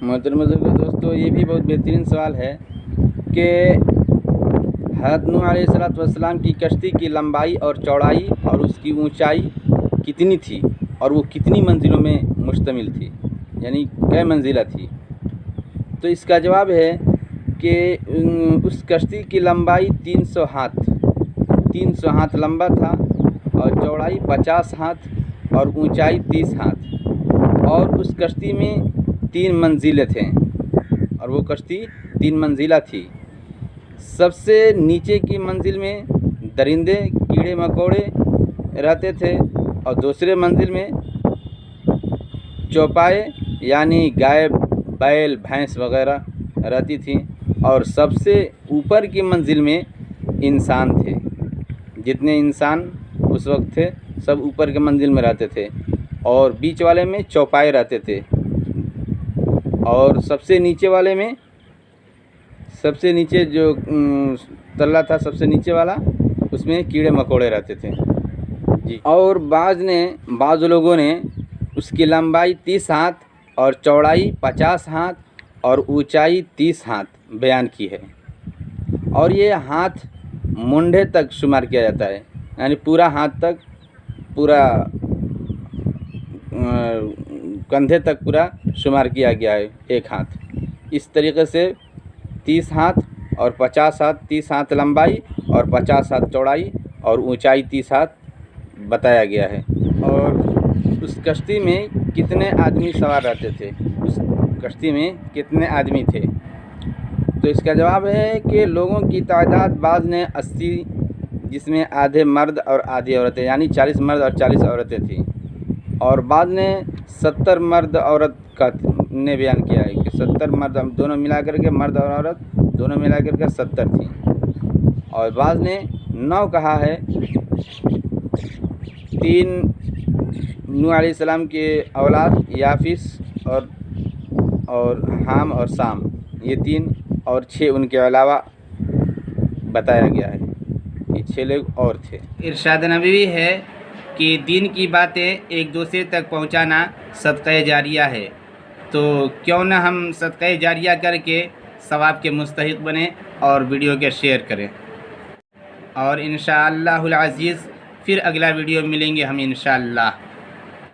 محترم دوستو، یہ بھی بہت بہترین سوال ہے کہ حضرت نوح علیہ السلام کی کشتی کی لمبائی اور چوڑائی اور اس کی اونچائی کتنی تھی اور وہ کتنی منزلوں میں مشتمل تھی، یعنی کئے منزلہ تھی؟ تو اس کا جواب ہے کہ اس کشتی کی لمبائی 300 ہاتھ لمبا تھا اور چوڑائی 50 ہاتھ اور اونچائی 30 ہاتھ، اور اس کشتی میں 3 منزلیں تھیں اور وہ کشتی 3 منزلہ تھی۔ سب سے نیچے کی منزل میں درندے کیڑے مکوڑے رہتے تھے اور دوسرے منزل میں چوپائے یعنی گائے بیل بھینس وغیرہ رہتی تھیں، اور سب سے اوپر کی منزل میں انسان تھے۔ جتنے انسان اس وقت تھے سب اوپر کے منزل میں رہتے تھے، اور بیچ والے میں چوپائے رہتے تھے، اور سب سے نیچے والے میں سب سے نیچے جو تلہ تھا سب سے نیچے والا اس میں کیڑے مکوڑے رہتے تھے جی۔ اور بعض لوگوں نے اس کی لمبائی 30 ہاتھ اور چوڑائی 50 ہاتھ اور اونچائی 30 ہاتھ بیان کی ہے، اور یہ ہاتھ مونڈے تک شمار کیا جاتا ہے، یعنی پورا ہاتھ تک، پورا کندھے تک پورا شمار کیا گیا ہے ایک ہاتھ۔ اس طریقے سے 30 ہاتھ اور 50 ہاتھ، 30 ہاتھ لمبائی اور 50 ہاتھ چوڑائی اور اونچائی 30 ہاتھ بتایا گیا ہے۔ اور اس کشتی میں کتنے آدمی سوار رہتے تھے، اس کشتی میں کتنے آدمی تھے؟ تو اس کا جواب ہے کہ لوگوں کی تعداد بعض نے 80، جس میں آدھے مرد اور آدھی عورتیں، یعنی 40 مرد اور 40 عورتیں تھیں، اور بعض نے 70 مرد عورت کا نے بیان کیا ہے کہ 70 مرد، دونوں ملا کر کے مرد اور عورت دونوں ملا کر کے 70 تھیں، اور بعض نے 9 کہا ہے۔ 3 نوح علیہ السلام کے اولاد یافس اور حام اور سام، یہ 3، اور 6 ان کے علاوہ بتایا گیا ہے، یہ 6 لوگ اور تھے۔ ارشاد نبوی ہے کہ دین کی باتیں ایک دوسرے تک پہنچانا صدقہ جاریہ ہے، تو کیوں نہ ہم صدقہ جاریہ کر کے ثواب کے مستحق بنیں اور ویڈیو کے شیئر کریں، اور انشاءاللہ العزیز پھر اگلا ویڈیو ملیں گے ہم انشاءاللہ۔